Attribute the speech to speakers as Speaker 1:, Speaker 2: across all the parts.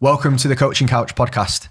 Speaker 1: Welcome to the Coaching Couch podcast.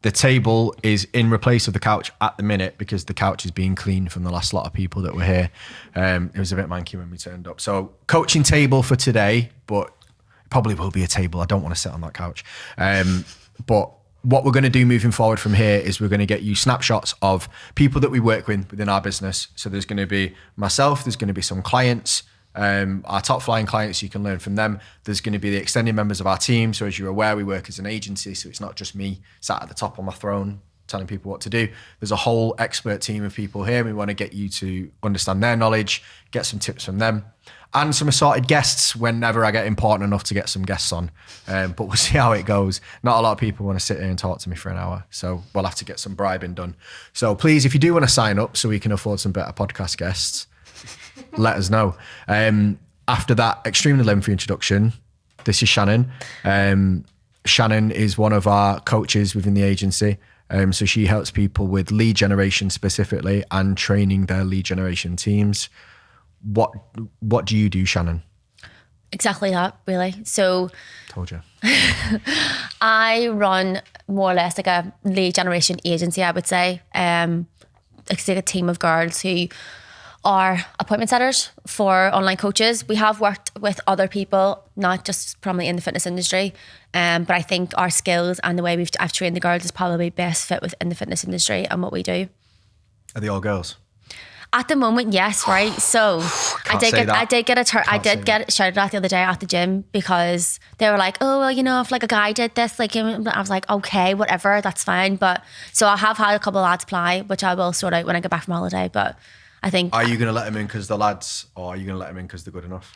Speaker 1: The table is in replace of the couch at the minute because the couch is being cleaned from the last lot of people that were here. It was a bit manky when we turned up. So coaching table for today, but it probably will be a table. I don't want to sit on that couch. But what we're going to do moving forward from here is we're going to get you snapshots of people that we work with within our business. So there's going to be myself, there's going to be some clients, our top flying clients, you can learn from them. There's going to be the extended members of our team. So as you're aware, we work as an agency. So it's not just me sat at the top on my throne telling people what to do. There's a whole expert team of people here. We want to get you to understand their knowledge, get some tips from them, and some assorted guests whenever I get important enough to get some guests on. But we'll see how it goes. Not a lot of people want to sit here and talk to me for an hour. So we'll have to get some bribing done. So please, if you do want to sign up so we can afford some better podcast guests, let us know. After that extremely lengthy introduction, this is Shannon. Shannon is one of our coaches within the agency. So she helps people with lead generation specifically and training their lead generation teams. What do you do, Shannon?
Speaker 2: Exactly that, really. So
Speaker 1: told you.
Speaker 2: I run more or less like a lead generation agency, I would say. It's like a team of girls who are appointment setters for online coaches. We have worked with other people, not just probably in the fitness industry, but I think our skills and the way I've trained the girls is probably best fit within the fitness industry and what we do.
Speaker 1: Are they all girls?
Speaker 2: At the moment, yes, right. So I did get shouted at the other day at the gym because they were like, oh, well, you know, if like a guy did this, like, I was like, okay, whatever, that's fine. But so I have had a couple of lads apply, which I will sort out when I get back from holiday. But I think...
Speaker 1: Are you going to let them in because they're lads, or are you going to let them in because they're good enough?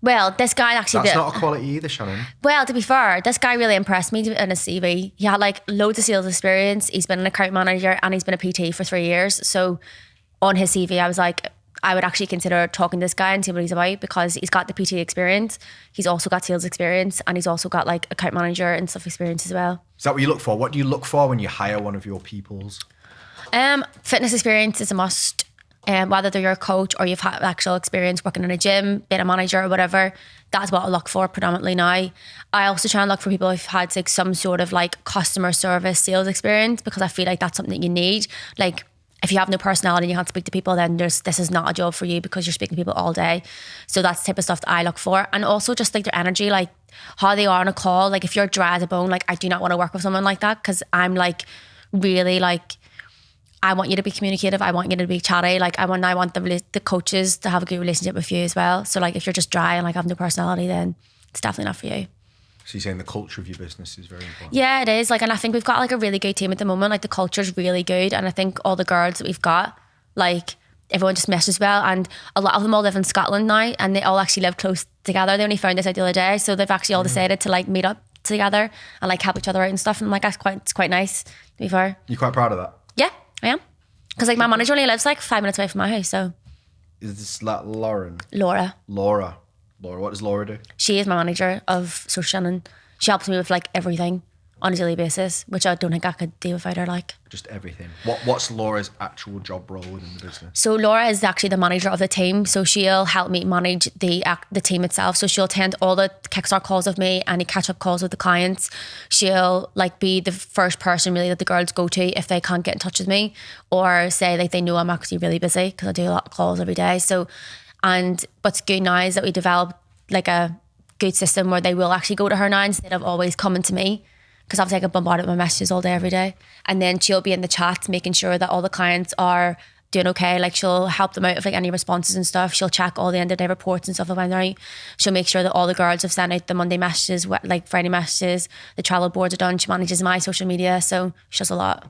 Speaker 2: Well, this guy actually...
Speaker 1: That's not a quality either, Shannon.
Speaker 2: Well, to be fair, this guy really impressed me in his CV. He had like loads of sales experience. He's been an account manager and he's been a PT for 3 years. So on his CV, I was like, I would actually consider talking to this guy and see what he's about because he's got the PT experience. He's also got sales experience and he's also got like account manager and stuff experience as well.
Speaker 1: Is that what you look for? What do you look for when you hire one of your peoples?
Speaker 2: Fitness experience is a must. Whether they're your coach or you've had actual experience working in a gym, being a manager or whatever, that's what I look for predominantly now. I also try and look for people who've had like some sort of like customer service sales experience because I feel like that's something that you need. Like if you have no personality and you can't speak to people, then this is not a job for you because you're speaking to people all day. So that's the type of stuff that I look for. And also just like their energy, like how they are on a call. Like if you're dry as a bone, like I do not want to work with someone like that because I'm like really like, I want you to be communicative. I want you to be chatty. Like I want the coaches to have a good relationship with you as well. So like if you're just dry and like have no personality, then it's definitely not for you.
Speaker 1: So you're saying the culture of your business is very important?
Speaker 2: Yeah, it is. Like, and I think we've got like a really good team at the moment. Like the culture is really good. And I think all the girls that we've got, like everyone just meshes well. And a lot of them all live in Scotland now and they all actually live close together. They only found this out the other day. So they've actually all decided to like meet up together and like help each other out and stuff. And like, it's quite nice to be fair.
Speaker 1: You're quite proud of that?
Speaker 2: Yeah, I am. Because like my manager only lives like 5 minutes away from my house, so.
Speaker 1: Is this like Lauren?
Speaker 2: Laura,
Speaker 1: what does Laura do?
Speaker 2: she is my manager of Shannon. She helps me with like everything on a daily basis, which I don't think I could do without her. Like
Speaker 1: just everything. What's Laura's actual job role within the business?
Speaker 2: So Laura is actually the manager of the team, so she'll help me manage the team itself. So she'll attend all the kickstart calls with me, any catch up calls with the clients. She'll like be the first person really that the girls go to if they can't get in touch with me, or say like they know I'm actually really busy because I do a lot of calls every day. So, what's good now is that we developed like a good system where they will actually go to her now instead of always coming to me. Because obviously I get bombarded with my messages all day, every day. And then she'll be in the chats making sure that all the clients are doing okay. Like she'll help them out with like any responses and stuff. She'll check all the end of day reports and stuff that went out. She'll make sure that all the girls have sent out the Monday messages, like Friday messages. The travel boards are done. She manages my social media. So she does a lot.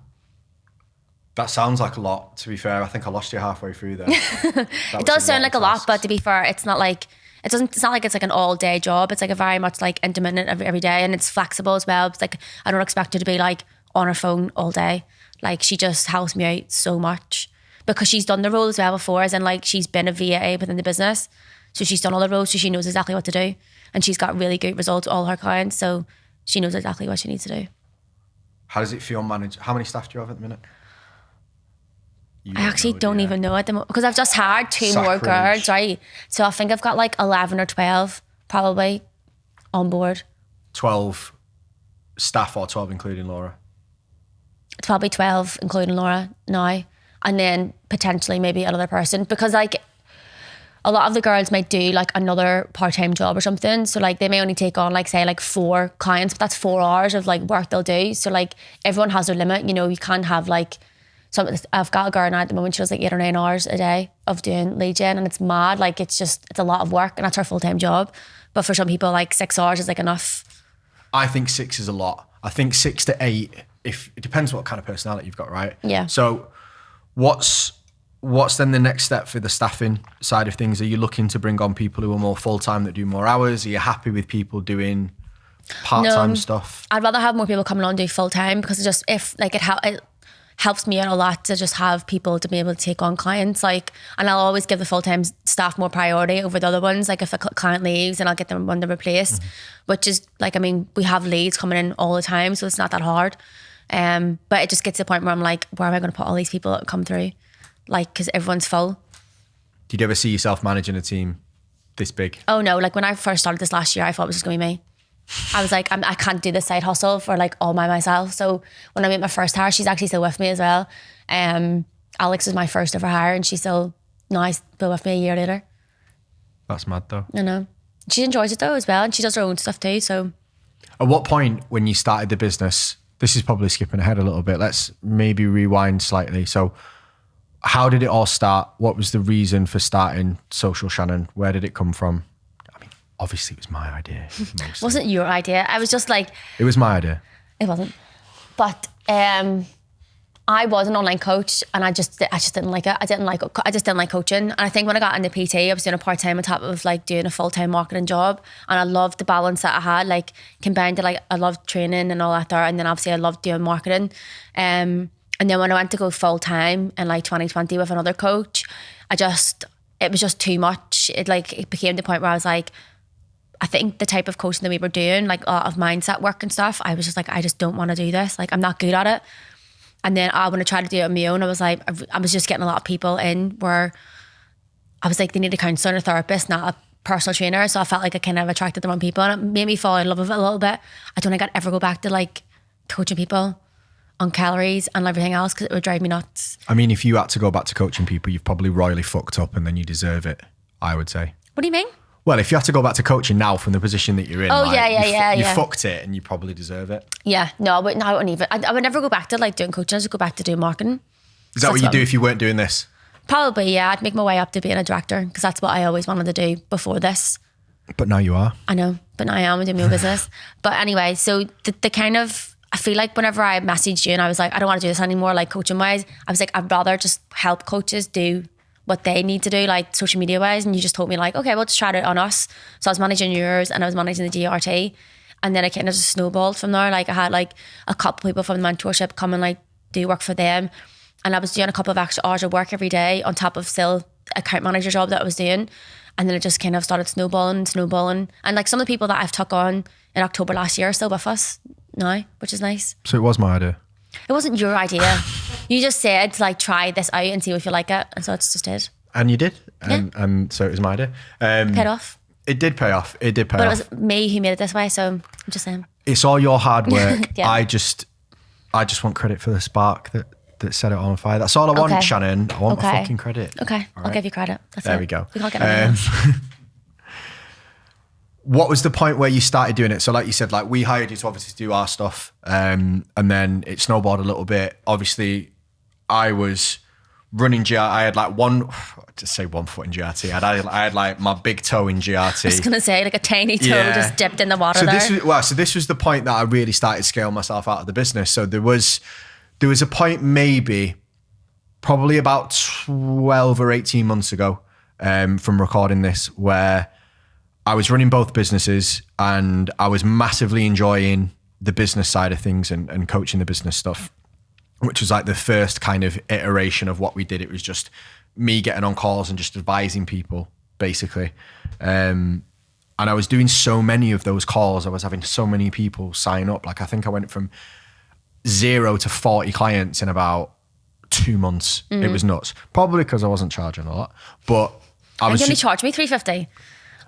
Speaker 1: That sounds like a lot, to be fair. I think I lost you halfway through there.
Speaker 2: It does sound like a lot, but to be fair, it's not like it's not like it's like an all day job. It's like a very much like intermittent every day, and it's flexible as well. It's like I don't expect her to be like on her phone all day. Like she just helps me out so much because she's done the role as well before, as in like she's been a VA within the business. So she's done all the roles, so she knows exactly what to do. And she's got really good results with all her clients, so she knows exactly what she needs to do.
Speaker 1: How does it feel how many staff do you have at the minute?
Speaker 2: I actually don't even know at the moment because I've just hired two more girls, right? So I think I've got like 11 or 12 probably on board.
Speaker 1: 12 staff or 12 including Laura?
Speaker 2: It's probably 12 including Laura now, and then potentially maybe another person, because like a lot of the girls might do like another part-time job or something, so like they may only take on like say like 4 clients, but that's 4 hours of like work they'll do. So like everyone has their limit, you know. You can't have like I've got a girl now at the moment, she does like 8 or 9 hours a day of doing lead gen, and it's mad. Like it's a lot of work, and that's her full-time job. But for some people, like 6 hours is like enough.
Speaker 1: I think 6 is a lot. I think 6 to 8, if it depends what kind of personality you've got, right?
Speaker 2: Yeah.
Speaker 1: So what's then the next step for the staffing side of things? Are you looking to bring on people who are more full-time, that do more hours? Are you happy with people doing part-time stuff?
Speaker 2: I'd rather have more people coming on and do full-time, because it helps me out a lot to just have people to be able to take on clients. Like, and I'll always give the full-time staff more priority over the other ones. Like if a client leaves, then I'll get them one to replace, which is like, I mean, we have leads coming in all the time, so it's not that hard. But it just gets to the point where I'm like, where am I going to put all these people that come through? Like, because everyone's full.
Speaker 1: Did you ever see yourself managing a team this big?
Speaker 2: Oh no, like when I first started this last year, I thought it was just going to be me. I was like, I can't do this side hustle for like all by myself. So when I made my first hire, she's actually still with me as well. Alex was my first ever hire, and she's still with me a year later.
Speaker 1: That's mad though.
Speaker 2: I know. She enjoys it though as well, and she does her own stuff too. So
Speaker 1: at what point when you started the business, this is probably skipping ahead a little bit, let's maybe rewind slightly. So how did it all start? What was the reason for starting Social Shannon? Where did it come from? Obviously, it was my idea.
Speaker 2: It wasn't your idea. I was just like...
Speaker 1: It was my idea.
Speaker 2: It wasn't. But I was an online coach, and I just didn't like it. I just didn't like coaching. And I think when I got into PT, I was doing a part-time on top of like doing a full-time marketing job. And I loved the balance that I had, like combined to like, I loved training and all that there. And then obviously I loved doing marketing. And then when I went to go full-time in like 2020 with another coach, it was just too much. It became the point where I was like, I think the type of coaching that we were doing, like a lot of mindset work and stuff, I was just like, I just don't want to do this. Like, I'm not good at it. And then when I tried to do it on my own, I was like, I was just getting a lot of people in where I was like, they need a counselor and a therapist, not a personal trainer. So I felt like I kind of attracted the wrong people, and it made me fall in love with it a little bit. I don't think I'd ever go back to like coaching people on calories and everything else, because it would drive me nuts.
Speaker 1: I mean, if you had to go back to coaching people, you've probably royally fucked up, and then you deserve it, I would say.
Speaker 2: What do you mean?
Speaker 1: Well, if you have to go back to coaching now from the position that you're in, you
Speaker 2: yeah.
Speaker 1: fucked it, and you probably deserve it.
Speaker 2: Yeah, no, I wouldn't even. I would never go back to like doing coaching. I'd just go back to doing marketing.
Speaker 1: Is that what you do if you weren't doing this?
Speaker 2: Probably, yeah. I'd make my way up to being a director, because that's what I always wanted to do before this.
Speaker 1: But now you are.
Speaker 2: I know, but now I am doing my own business. But anyway, so the kind of, I feel like whenever I messaged you and I was like, I don't want to do this anymore, like coaching wise, I was like, I'd rather just help coaches do what they need to do, like social media wise. And you just told me like, okay, we'll just try it on us. So I was managing yours, and I was managing the GRT. And then it kind of just snowballed from there. Like I had like a couple people from the mentorship come and like do work for them. And I was doing a couple of extra hours of work every day on top of still account manager job that I was doing. And then it just kind of started snowballing. And like some of the people that I've took on in October last year are still with us now, which is nice.
Speaker 1: So it was my idea.
Speaker 2: It wasn't your idea. You just said like, try this out and see if you like it. And so it's just did.
Speaker 1: And you did. And so it was my idea.
Speaker 2: Paid off.
Speaker 1: It did pay off. But it
Speaker 2: was me who made it this way. So I'm just saying.
Speaker 1: It's all your hard work.
Speaker 2: Yeah.
Speaker 1: I just want credit for the spark that set it on fire. That's all I want,
Speaker 2: Okay.
Speaker 1: Shannon. I want my fucking credit.
Speaker 2: Okay.
Speaker 1: All
Speaker 2: I'll
Speaker 1: right?
Speaker 2: give you credit. That's
Speaker 1: There
Speaker 2: it.
Speaker 1: we go.
Speaker 2: We can't get anything else.
Speaker 1: What was the point where you started doing it? So like you said, like we hired you to obviously do our stuff, and then it snowballed a little bit. Obviously, I was running GRT. I had like one foot in GRT. I had like my big toe in GRT.
Speaker 2: I was going to say like a tiny toe just dipped in the water
Speaker 1: So this was the point that I really started scaling myself out of the business. So there was a point probably about 12 or 18 months ago from recording this, where I was running both businesses and I was massively enjoying the business side of things and coaching the business stuff, which was like the first kind of iteration of what we did. It was just me getting on calls and just advising people, basically. And I was doing so many of those calls. I was having so many people sign up. Like I think I went from 0 to 40 clients in about 2 months. It was nuts. Probably because I wasn't charging a lot, but I was.
Speaker 2: You only charged me $350.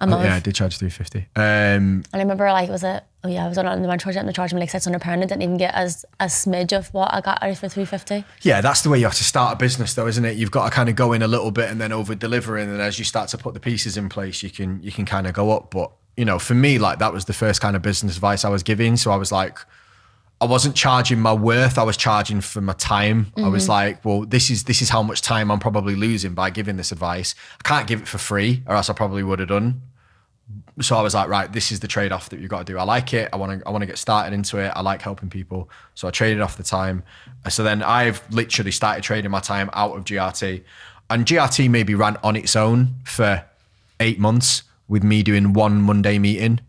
Speaker 2: a month.
Speaker 1: Yeah, I did charge 350.
Speaker 2: And I remember I was on the mentor and they charged me like £600 and didn't even get as a smidge of what I got out for 350.
Speaker 1: Yeah, that's the way you have to start a business though, isn't it? You've got to kind of go in a little bit and then over deliver, and then as you start to put the pieces in place, you can kind of go up. But for me, like that was the first kind of business advice I was giving. So I was like, I wasn't charging my worth, I was charging for my time. I was like, well, this is how much time I'm probably losing by giving this advice. I can't give it for free or else I probably would have done. So I was like, right, this is the trade-off that you've got to do. I like it. I want to get started into it. I like helping people. So I traded off the time. So then I've literally started trading my time out of GRT. And GRT maybe ran on its own for 8 months with me doing one Monday meeting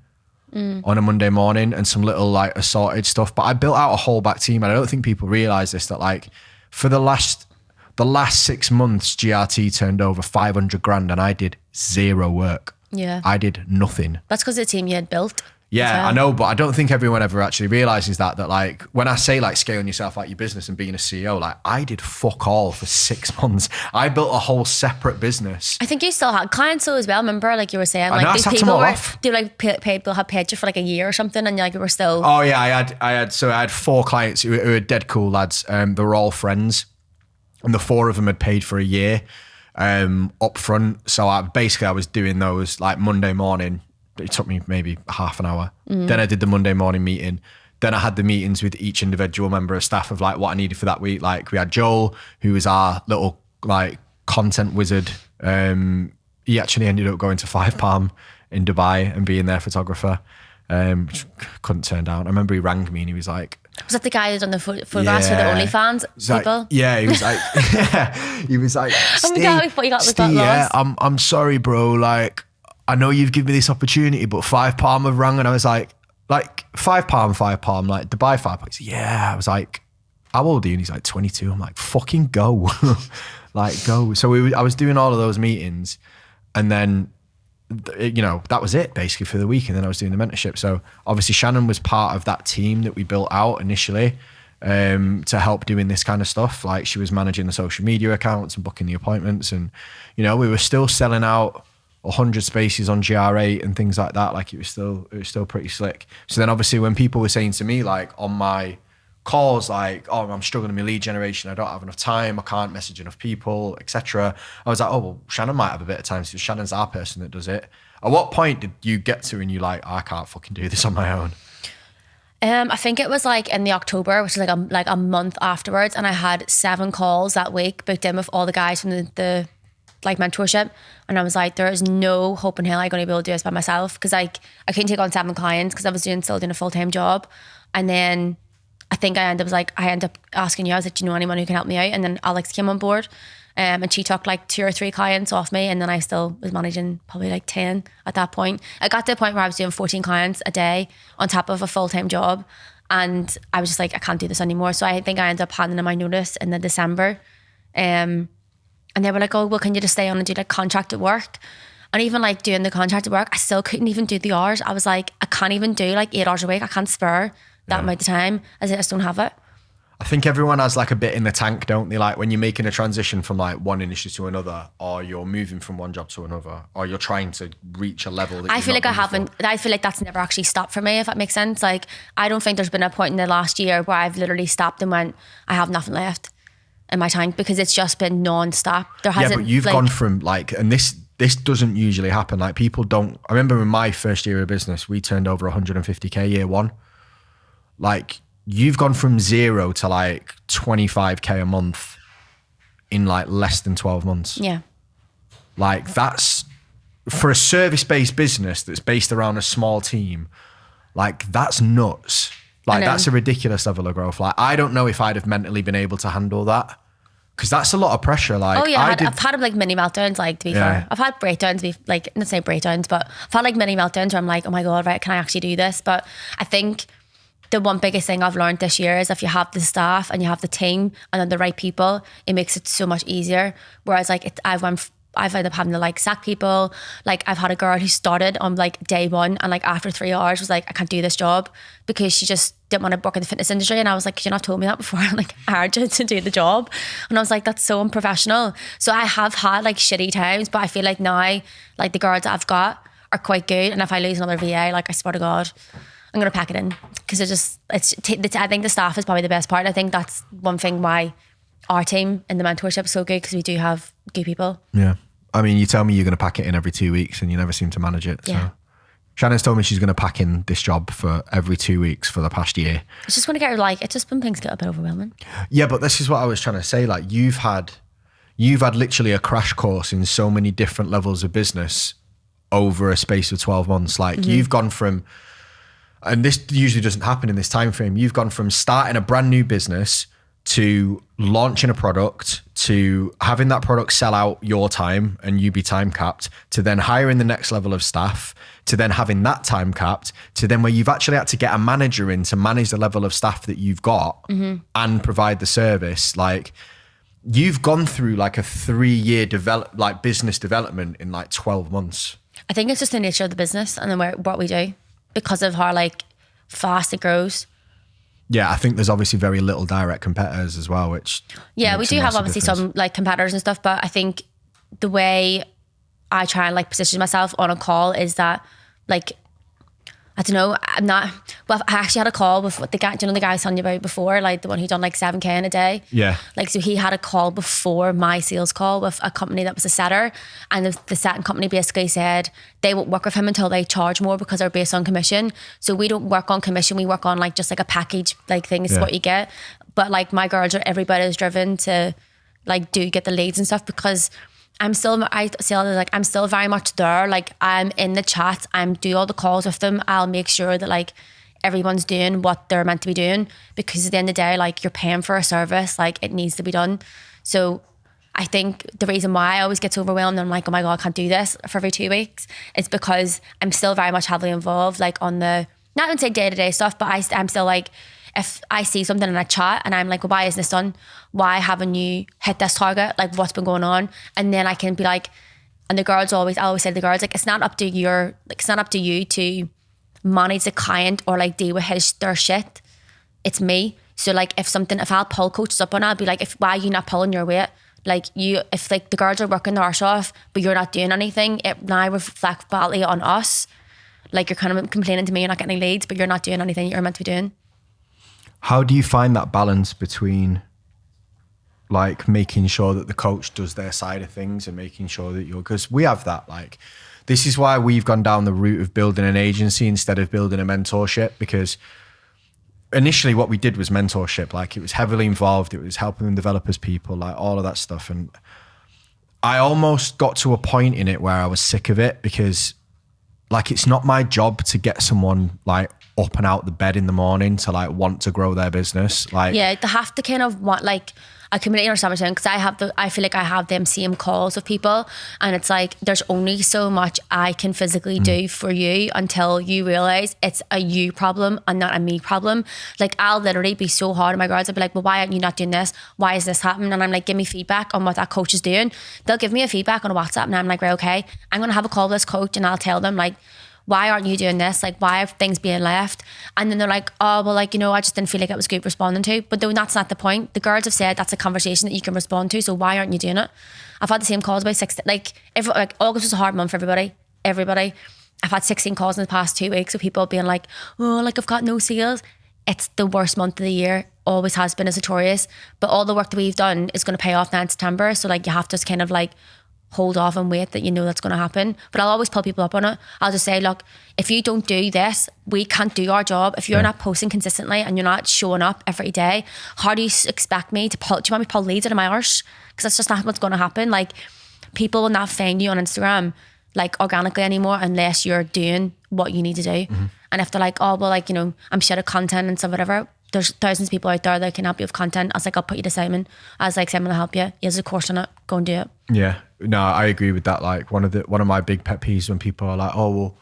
Speaker 1: on a Monday morning and some little like assorted stuff. But I built out a whole back team. And I don't think people realize this, that like for the last 6 months, GRT turned over 500 grand and I did zero work.
Speaker 2: Yeah.
Speaker 1: I did nothing.
Speaker 2: That's because the team you had built.
Speaker 1: Yeah,
Speaker 2: well.
Speaker 1: I know, but I don't think everyone ever actually realizes that like when I say like scaling yourself out your business and being a CEO, like I did fuck all for 6 months. I built a whole separate business.
Speaker 2: I think you still had clients though as well. Remember, like you were saying, like these people had paid you for like a year or something, and like you were still.
Speaker 1: Oh yeah, I had 4 clients who were dead cool lads. They were all friends, and the 4 of them had paid for a year up front. So I was doing those like Monday morning. It took me maybe half an hour. Then I did the Monday morning meeting. Then I had the meetings with each individual member of staff of like what I needed for that week. Like we had Joel, who was our little like content wizard. He actually ended up going to 5 Palm in Dubai and being their photographer, which couldn't turn down. I remember he rang me and he was like,
Speaker 2: was that the guy who's on the photographs for the OnlyFans people?
Speaker 1: Like, yeah, he was like, he was like,
Speaker 2: oh my God, what you got with that
Speaker 1: yeah, I'm sorry, bro. Like, I know you've given me this opportunity, but 5 Palm have rang. And I was like 5 Palm, like Dubai 5 Palm. Yeah, I was like, how old are you? And he's like 22. I'm like, fucking go. Like, go. So I was doing all of those meetings and then, that was it basically for the week. And then I was doing the mentorship. So obviously Shannon was part of that team that we built out initially to help doing this kind of stuff. Like she was managing the social media accounts and booking the appointments. And, we were still selling out 100 spaces on GR8 and things like that. Like it was still pretty slick. So then obviously when people were saying to me like on my calls like, oh, I'm struggling with lead generation, I don't have enough time, I can't message enough people, etc. I was like, oh, well, Shannon might have a bit of time, so Shannon's our person that does it. At what point did you get to and you like, I can't fucking do this on my own?
Speaker 2: I think it was like in the October, which is like a month afterwards, and I had 7 calls that week booked in with all the guys from the like mentorship, and I was like, there is no hope in hell I'm going to be able to do this by myself, because like I couldn't take on 7 clients because I was still doing a full-time job. And then I think I ended up asking you, I was like, do you know anyone who can help me out? And then Alex came on board and she took like 2 or 3 clients off me, and then I still was managing probably like 10 at that point. I got to the point where I was doing 14 clients a day on top of a full-time job, and I was just like, I can't do this anymore. So I think I ended up handing in my notice in the December. And they were like, oh, well, can you just stay on and do like contracted work? And even like doing the contracted work, I still couldn't even do the hours. I was like, I can't even do like 8 hours a week. I can't spare that amount of time. I just don't have it.
Speaker 1: I think everyone has like a bit in the tank, don't they? Like when you're making a transition from like one industry to another, or you're moving from one job to another, or you're trying to reach a level that
Speaker 2: I feel like I feel like that's never actually stopped for me, if that makes sense. Like I don't think there's been a point in the last year where I've literally stopped and went, I have nothing left in my tank, because it's just been non-stop. There hasn't.
Speaker 1: Yeah, but you've gone from like, and this doesn't usually happen. Like people don't. I remember in my first year of business, we turned over 150k year one. Like you've gone from 0 to like 25k a month in like less than 12 months.
Speaker 2: Yeah.
Speaker 1: Like that's for a service-based business that's based around a small team. Like that's nuts. Like that's a ridiculous level of growth. Like I don't know if I'd have mentally been able to handle that, because that's a lot of pressure. Like
Speaker 2: oh yeah, I've had like mini meltdowns. Like to be fair, I've had breakdowns. Like not say breakdowns, but I've had like mini meltdowns where I'm like, oh my God, right? Can I actually do this? But I think the one biggest thing I've learned this year is if you have the staff and you have the team and then the right people, it makes it so much easier. Whereas like I've ended up having to like sack people. Like I've had a girl who started on like day 1 and like after 3 hours was like, I can't do this job, because she just didn't want to work in the fitness industry. And I was like, could you not told me that before? Like I hired you to do the job. And I was like, that's so unprofessional. So I have had like shitty times, but I feel like now like the girls that I've got are quite good. And if I lose another VA, like I swear to God, I'm going to pack it in, because I think the staff is probably the best part. I think that's one thing why our team in the mentorship is so good, because we do have good people.
Speaker 1: Yeah. I mean, you tell me you're going to pack it in every 2 weeks and you never seem to manage it.
Speaker 2: Yeah.
Speaker 1: So Shannon's told me she's going to pack in this job for every 2 weeks for the past year.
Speaker 2: It's just going to get like, it's just when things get a bit overwhelming.
Speaker 1: Yeah, but this is what I was trying to say. Like you've had literally a crash course in so many different levels of business over a space of 12 months. Like you've gone from, and this usually doesn't happen in this time frame, you've gone from starting a brand new business to launching a product, to having that product sell out your time and you be time capped, to then hiring the next level of staff, to then having that time capped, to then where you've actually had to get a manager in to manage the level of staff that you've got and provide the service. Like you've gone through like a 3-year business development in like 12 months.
Speaker 2: I think it's just the nature of the business and then what we do, because of how like fast it grows.
Speaker 1: Yeah, I think there's obviously very little direct competitors as well, which
Speaker 2: we do have obviously some like competitors and stuff, but I think the way I try and like position myself on a call is that like, I don't know, I actually had a call with the guy, do you know the guy I was telling you about before, like the one who done like 7K in a day?
Speaker 1: Yeah.
Speaker 2: Like, so he had a call before my sales call with a company that was a setter, and the setting company basically said they won't work with him until they charge more because they're based on commission. So we don't work on commission, we work on like just like a package like thing is what you get. But like my girls are, everybody is driven to like get the leads and stuff, because I'm still very much there. Like I'm in the chat, I'm do all the calls with them. I'll make sure that like everyone's doing what they're meant to be doing, because at the end of the day, like you're paying for a service, like it needs to be done. So I think the reason why I always get so overwhelmed and I'm like, oh my God, I can't do this for every 2 weeks, is because I'm still very much heavily involved, like on the, not even say day-to-day stuff, but I'm still like, if I see something in a chat and I'm like, well, why isn't this done? Why haven't you hit this target? Like what's been going on? And then I can be like, and I always say to the girls, like, it's not up to you to manage the client or like deal with their shit. It's me. So like if I'll pull coaches up on it, I'll be like, why are you not pulling your weight? Like if like the girls are working their arse off, but you're not doing anything, it now reflects badly on us. Like you're kind of complaining to me, you're not getting any leads, but you're not doing anything you're meant to be doing.
Speaker 1: How do you find that balance between like making sure that the coach does their side of things and making sure that because we have that, like, this is why we've gone down the route of building an agency instead of building a mentorship, because initially what we did was mentorship. Like it was heavily involved. It was helping them develop as people, like all of that stuff. And I almost got to a point in it where I was sick of it, because like, it's not my job to get someone like up and out the bed in the morning to like want to grow their business. Like, yeah,
Speaker 2: they have to kind of want like, I completely understand what you're saying, because I feel like I have them same calls with people, and it's like there's only so much I can physically do for you until you realize it's a you problem and not a me problem. Like I'll literally be so hard on my girls. I'll be like, well, why aren't you not doing this? Why is this happening? And I'm like, give me feedback on what that coach is doing. They'll give me a feedback on a WhatsApp, and I'm like, right, okay, I'm gonna have a call with this coach, and I'll tell them like, why aren't you doing this? Like, why are things being left? And then they're like, oh, well, like, I just didn't feel like it was good responding to. But though that's not the point. The girls have said that's a conversation that you can respond to. So why aren't you doing it? I've had the same calls about like August was a hard month for everybody. I've had 16 calls in the past 2 weeks of people being like, oh, like I've got no sales. It's the worst month of the year. Always has been, as notorious. But all the work that we've done is going to pay off now in September. So like you have to just kind of like hold off and wait that that's going to happen. But I'll always pull people up on it. I'll just say, look, if you don't do this, we can't do our job. If you're not posting consistently and you're not showing up every day, how do you expect me to pull? Do you want me to pull leads out of my arse? Because that's just not what's going to happen. Like, people will not find you on Instagram like organically anymore unless you're doing what you need to do. Mm-hmm. And if they're like, oh, well, like, I'm shit at content and stuff, whatever, there's thousands of people out there that can help you with content. I was like, I'll put you to Simon. I was like, Simon will help you. He has a course on it. Go and do it.
Speaker 1: Yeah. No, I agree with that. Like one of my big pet peeves when people are like, oh,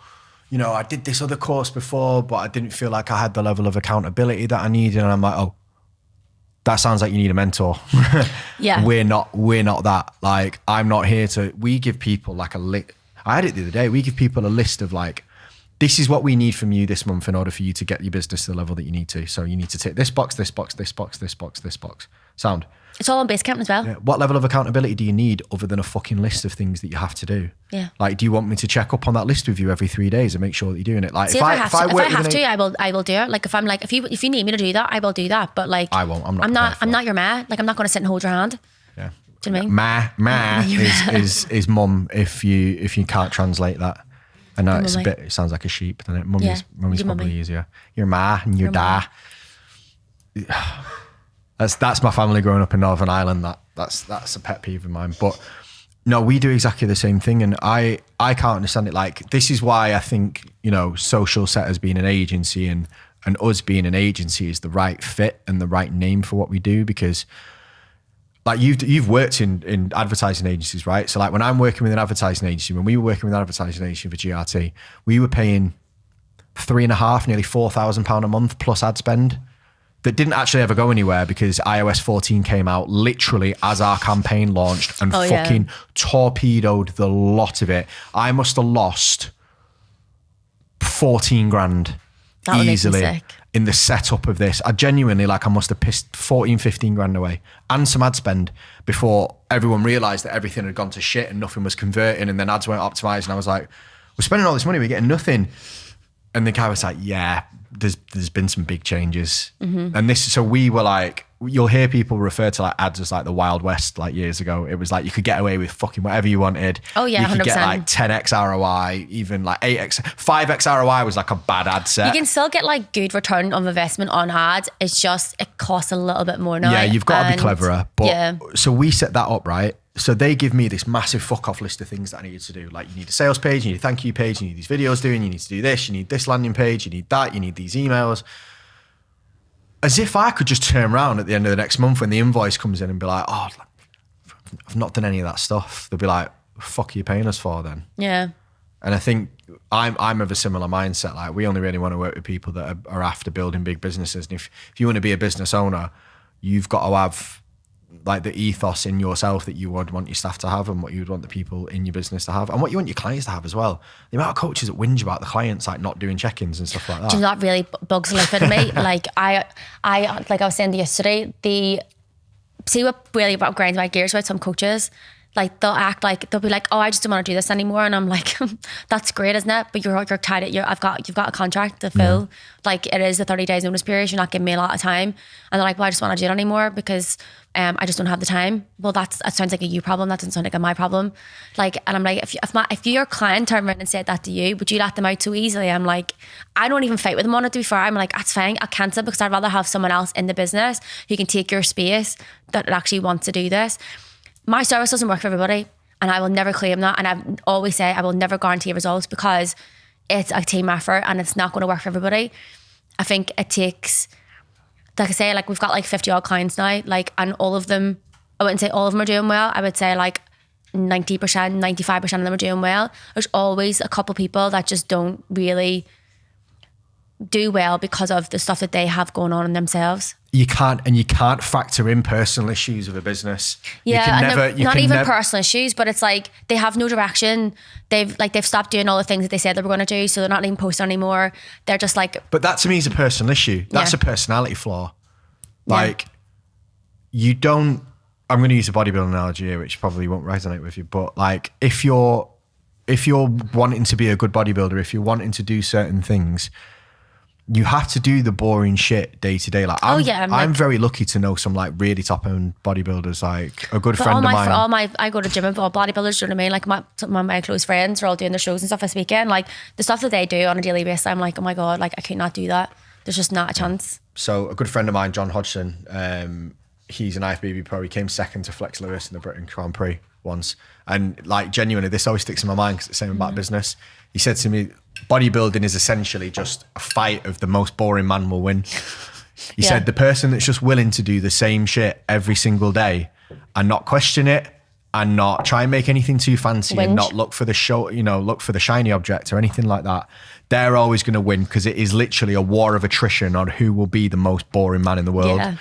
Speaker 1: well, I did this other course before, but I didn't feel like I had the level of accountability that I needed. And I'm like, oh, that sounds like you need a mentor.
Speaker 2: Yeah.
Speaker 1: We're not that. Like, I'm not here we give people like a list. I had it the other day. We give people a list of like, this is what we need from you this month in order for you to get your business to the level that you need to. So you need to tick this box, this box, this box, this box, this box. Sound.
Speaker 2: It's all on Basecamp as well.
Speaker 1: Yeah. What level of accountability do you need other than a fucking list of things that you have to do?
Speaker 2: Yeah.
Speaker 1: Like, do you want me to check up on that list with you every 3 days and make sure that you're doing it? Like,
Speaker 2: See, if I have to, I will do it. Like, if I'm like, if you need me to do that, I will do that. But like,
Speaker 1: I won't.
Speaker 2: I'm not your ma. Like, I'm not going to sit and hold your hand.
Speaker 1: Yeah.
Speaker 2: Do you know what I mean?
Speaker 1: Ma is mum if you can't translate that. I know it sounds like a sheep, doesn't it? Mummy's probably
Speaker 2: mummy.
Speaker 1: easier. Your ma and your da. That's my family growing up in Northern Ireland. That's a pet peeve of mine. But no, we do exactly the same thing, and I can't understand it. Like, this is why I think, you know, Social Setters being an agency and us being an agency is the right fit and the right name for what we do, because like you've worked in advertising agencies, right? So like when I'm working with an advertising agency, when we were working with an advertising agency for GRT, we were paying £3,500, nearly £4,000 a month plus ad spend that didn't actually ever go anywhere because iOS 14 came out literally as our campaign launched and fucking torpedoed the lot of it. I must have lost 14 grand easily in the setup of this. I genuinely, like, I must have pissed 14, 15 grand away and some ad spend before everyone realized that everything had gone to shit and nothing was converting, and then ads weren't optimized, and I was like, we're spending all this money, we're getting nothing. And the guy was like, yeah, there's been some big changes. And so we were like, you'll hear people refer to like ads as like the Wild West. Like years ago, it was like you could get away with fucking whatever you wanted.
Speaker 2: Oh yeah, 100%.
Speaker 1: You could get like 10x ROI, even like 5x ROI was like a bad ad set.
Speaker 2: You can still get like good return on investment on ads. It's just, it costs a little bit more now.
Speaker 1: Yeah, you've got to be cleverer. But so we set that up, right? So they give me this massive fuck off list of things that I needed to do. Like, you need a sales page, you need a thank you page, you need these videos doing, you need to do this, you need this landing page, you need that, you need these emails. As if I could just turn around at the end of the next month when the invoice comes in and be like, oh, I've not done any of that stuff. They'll be like, what the fuck are you paying us for then?
Speaker 2: Yeah.
Speaker 1: And I think I'm of a similar mindset. Like, we only really want to work with people that are after building big businesses. And if you want to be a business owner, you've got to have like the ethos in yourself that you would want your staff to have, and what you would want the people in your business to have, and what you want your clients to have as well. The amount of coaches that whinge about the clients like not doing check-ins and stuff like that.
Speaker 2: Do you know, that really bugs the life out of me? Like I like I was saying yesterday, what really grinds my gears about some coaches. Like, they'll be like, oh, I just don't want to do this anymore, and I'm like, that's great, isn't it? But you're tied. You've got a contract to fill. Yeah. Like, it is the 30 days notice period. You're not giving me a lot of time, and they're like, well, I just want to do it anymore because I just don't have the time. Well, that sounds like a you problem. That doesn't sound like a my problem. Like, and I'm like, if your client turned around and said that to you, would you let them out so easily? I'm like, I don't even fight with them on it. To be fair, I'm like, that's fine. I'll cancel because I'd rather have someone else in the business who can take your space that actually wants to do this. My service doesn't work for everybody, and I will never claim that. And I always say I will never guarantee results because it's a team effort and it's not going to work for everybody. I think it takes, like I say, like we've got like 50 odd clients now, like, and all of them, I wouldn't say all of them are doing well. I would say like 90%, 95% of them are doing well. There's always a couple people that just don't really do well because of the stuff that they have going on in themselves.
Speaker 1: You can't factor in personal issues of a business.
Speaker 2: Yeah, not even personal issues, but it's like they have no direction. They've stopped doing all the things that they said they were going to do, so they're not even posting anymore. They're just like.
Speaker 1: But that to me is a personal issue. That's a personality flaw. Like, you don't. I'm going to use a bodybuilding analogy here, which probably won't resonate with you, but like if you're wanting to be a good bodybuilder, if you're wanting to do certain things, you have to do the boring shit day to day. Like, I'm very lucky to know some like really top end bodybuilders. Like a good friend of mine.
Speaker 2: I go to gym with all bodybuilders. You know what I mean? Like some of my close friends are all doing their shows and stuff this weekend. Like the stuff that they do on a daily basis, I'm like, oh my god, like I could not do that. There's just not a chance.
Speaker 1: So a good friend of mine, John Hodgson, he's an IFBB pro. He came second to Flex Lewis in the Britain Grand Prix once, and like genuinely, this always sticks in my mind because it's the same about business. He said to me, bodybuilding is essentially just a fight of the most boring man will win. He said the person that's just willing to do the same shit every single day and not question it and not try and make anything too fancy and not look for the show, look for the shiny object or anything like that, they're always going to win because it is literally a war of attrition on who will be the most boring man in the world. Yeah.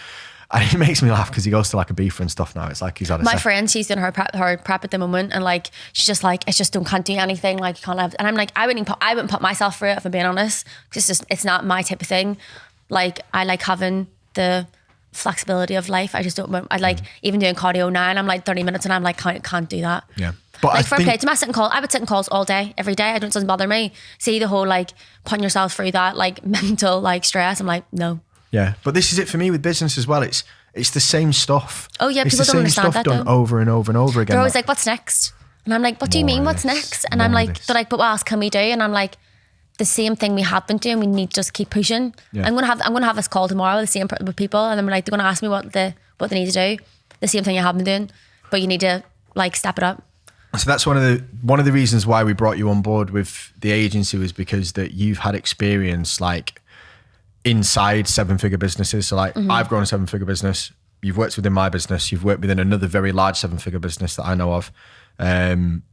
Speaker 1: And it makes me laugh because he goes to like a beefer and stuff now. It's like he's had
Speaker 2: my friend, she's doing her prep at the moment, and like she's just like, it's just can't do anything. Like you can't have, and I'm like, I wouldn't put myself through it if I'm being honest, because it's not my type of thing. Like I like having the flexibility of life. I just don't want, I like even doing cardio now and I'm like 30 minutes and I'm like, can't do that.
Speaker 1: Yeah. But
Speaker 2: like for play, to my sitting call, I would sit in calls all day, every day. It doesn't bother me. See the whole like putting yourself through that like mental like stress. I'm like, no.
Speaker 1: Yeah. But this is it for me with business as well. It's the same stuff.
Speaker 2: Oh yeah,
Speaker 1: it's
Speaker 2: people
Speaker 1: the
Speaker 2: don't
Speaker 1: same
Speaker 2: understand
Speaker 1: stuff
Speaker 2: that
Speaker 1: done
Speaker 2: though.
Speaker 1: over and over and over again.
Speaker 2: They're always like, what's next? And I'm like, what do you mean what's next? And I'm like, they're like, but what else can we do? And I'm like, the same thing we have been doing, we need to just keep pushing. Yeah. I'm gonna have this call tomorrow with the same with people, and I'm like, they're gonna ask me what they need to do. The same thing you have been doing, but you need to like step it up.
Speaker 1: So that's one of the reasons why we brought you on board with the agency, was because that you've had experience like inside 7-figure businesses. So like I've grown a 7-figure business. You've worked within my business. You've worked within another very large 7-figure business that I know of. And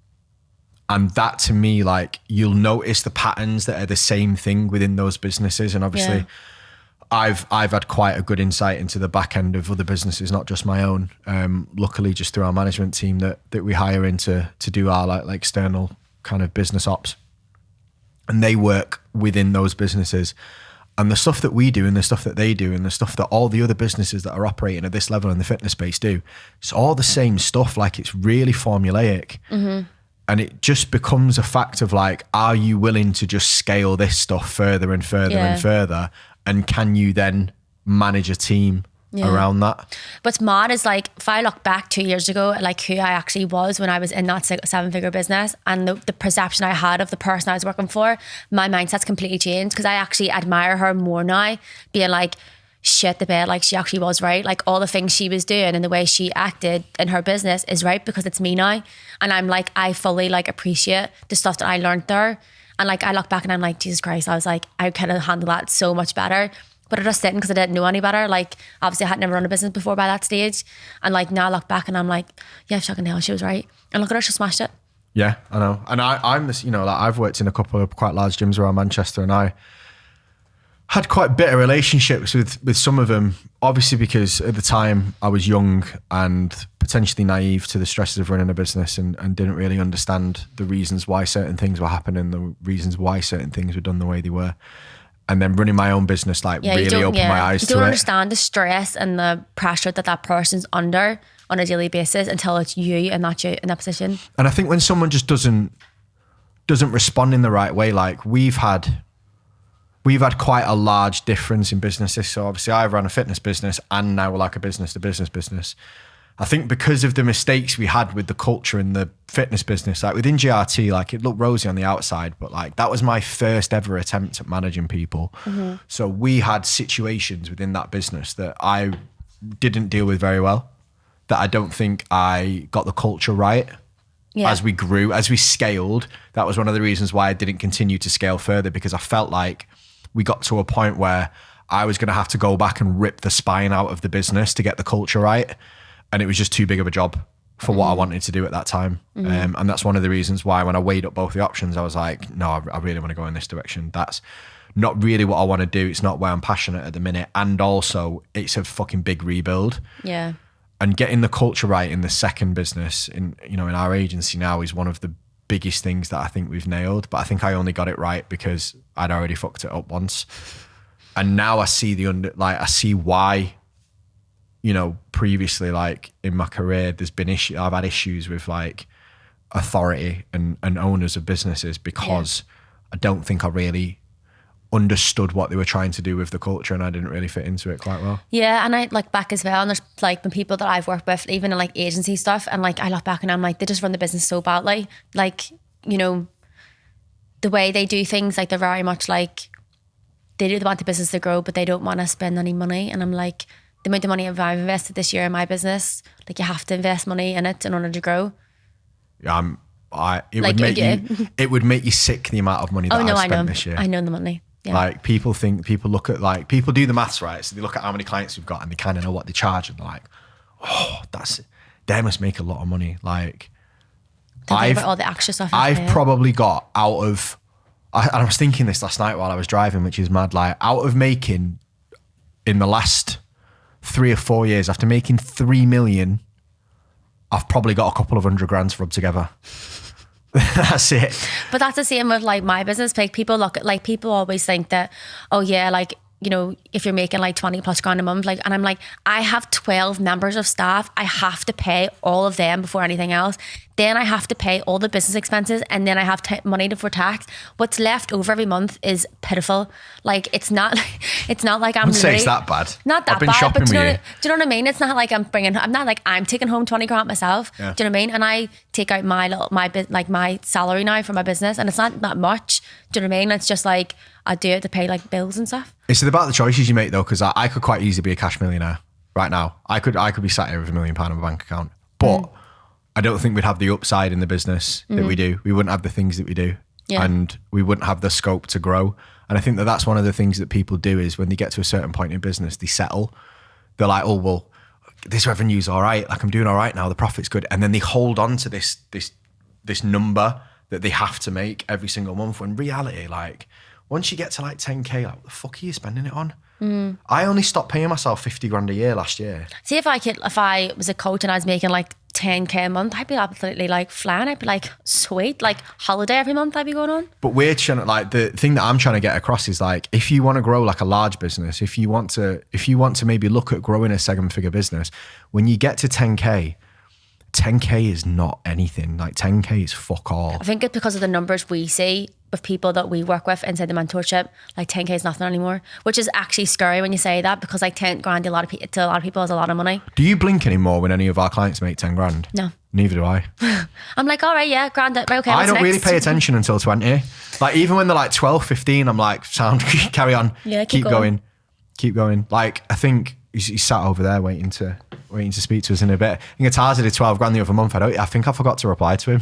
Speaker 1: that to me, like you'll notice the patterns that are the same thing within those businesses. And obviously I've had quite a good insight into the back end of other businesses, not just my own. Luckily just through our management team that we hire in to do our like external kind of business ops. And they work within those businesses. And the stuff that we do and the stuff that they do and the stuff that all the other businesses that are operating at this level in the fitness space do, it's all the same stuff. Like it's really formulaic. And it just becomes a fact of like, are you willing to just scale this stuff further and further and further? And can you then manage a team around that?
Speaker 2: What's mad is like, if I look back 2 years ago, like who I actually was when I was in that 7-figure business and the perception I had of the person I was working for, my mindset's completely changed because I actually admire her more now, being like, shit the bed, like she actually was right. Like all the things she was doing and the way she acted in her business is right because it's me now. And I'm like, I fully like appreciate the stuff that I learned there. And like I look back and I'm like, Jesus Christ, I was like, I could have handled that so much better. But I just didn't because I didn't know any better. Like obviously I had never run a business before by that stage. And like now I look back and I'm like, yeah, fucking hell, she was right. And look at her, she smashed it.
Speaker 1: Yeah, I know. And I'm this, you know, like I've worked in a couple of quite large gyms around Manchester, and I had quite bitter relationships with some of them, obviously because at the time I was young and potentially naive to the stresses of running a business and didn't really understand the reasons why certain things were happening, the reasons why certain things were done the way they were. And then running my own business really opened my eyes to it.
Speaker 2: You don't understand the stress and the pressure that person's under on a daily basis until it's you and not you in that position.
Speaker 1: And I think when someone just doesn't respond in the right way, like we've had quite a large difference in businesses. So obviously I ran a fitness business and now we're like a business to business business. I think because of the mistakes we had with the culture in the fitness business, like within GRT, like it looked rosy on the outside, but like that was my first ever attempt at managing people. So we had situations within that business that I didn't deal with very well, that I don't think I got the culture right. As we grew, as we scaled. That was one of the reasons why I didn't continue to scale further, because I felt like we got to a point where I was going to have to go back and rip the spine out of the business to get the culture right. And it was just too big of a job for what I wanted to do at that time. And that's one of the reasons why when I weighed up both the options, I was like, no, I really want to go in this direction. That's not really what I want to do. It's not where I'm passionate at the minute. And also it's a fucking big rebuild.
Speaker 2: Yeah.
Speaker 1: And getting the culture right in the second business in our agency now is one of the biggest things that I think we've nailed. But I think I only got it right because I'd already fucked it up once. And now I see I see why, previously, like in my career, I've had issues with like authority and owners of businesses because I don't think I really understood what they were trying to do with the culture, and I didn't really fit into it quite well.
Speaker 2: Yeah, and I look back as well, and there's like the people that I've worked with, even in like agency stuff, and like I look back and I'm like, they just run the business so badly. Like, the way they do things, like they're very much like they want the business to grow, but they don't want to spend any money. And I'm like, the amount of money I've invested this year in my business, like you have to invest money in it in order to grow.
Speaker 1: Yeah, it would make you sick the amount of money that I've spent this year.
Speaker 2: I know the money. Yeah.
Speaker 1: Like people look at like people do the maths, right? So they look at how many clients we've got and they kind of know what they charge, and they're like, oh, they must make a lot of money. Like
Speaker 2: all the extra stuff
Speaker 1: I've probably got out of, I was thinking this last night while I was driving, which is mad, like out of making in the last 3 or 4 years, after making 3 million, I've probably got a couple of $100,000 to rub together. That's it.
Speaker 2: But that's the same with like my business. Like people always think that, oh yeah, like you know, if you're making like 20 plus grand a month, like, and I'm like, I have 12 members of staff. I have to pay all of them before anything else. Then I have to pay all the business expenses, and then I have money for tax. What's left over every month is pitiful. Like, it's not like I'm.
Speaker 1: I wouldn't say it's that bad.
Speaker 2: Not that
Speaker 1: I've been
Speaker 2: bad,
Speaker 1: shopping
Speaker 2: but do you
Speaker 1: with
Speaker 2: know,
Speaker 1: you.
Speaker 2: do you know what I mean? It's not like I'm not like I'm taking home 20 grand myself.
Speaker 1: Yeah.
Speaker 2: Do you know what I mean? And I take out my salary now for my business, and it's not that much. Do you know what I mean? It's just like I do it to pay like bills and stuff.
Speaker 1: It's about the choices you make though, because I could quite easily be a cash millionaire right now. I could be sat here with £1 million in my bank account, but I don't think we'd have the upside in the business that we do. We wouldn't have the things that we do, and we wouldn't have the scope to grow. And I think that that's one of the things that people do is when they get to a certain point in business, they settle. They're like, oh, well, this revenue's all right. Like, I'm doing all right now. The profit's good. And then they hold on to this number that they have to make every single month. When reality, like, once you get to like 10K, like, what the fuck are you spending it on? I only stopped paying myself 50 grand a year last year.
Speaker 2: See, if I was a coach and I was making like 10K a month, I'd be absolutely like flying. I'd be like, sweet, like holiday every month I'd be going on.
Speaker 1: But we're trying to, like, the thing that I'm trying to get across is like, if you want to grow like a large business, if you want to maybe look at growing a 7-figure business, when you get to 10K is not anything. Like 10K is fuck all.
Speaker 2: I think it's because of the numbers we see with people that we work with inside the mentorship. Like 10K is nothing anymore, which is actually scary when you say that, because like 10 grand to a lot of people is a lot of money.
Speaker 1: Do you blink anymore when any of our clients make 10 grand?
Speaker 2: No.
Speaker 1: Neither do I.
Speaker 2: I'm like, all right, yeah, grand. Right, okay,
Speaker 1: I
Speaker 2: what's
Speaker 1: don't
Speaker 2: next?
Speaker 1: really pay attention until 20. Like, even when they're like 12, 15, I'm like, sound, carry on.
Speaker 2: Yeah,
Speaker 1: keep going. Keep going. Like, I think he's sat over there waiting to speak to us in a bit. I think Ataz did 12 grand the other month. I think I forgot to reply to him.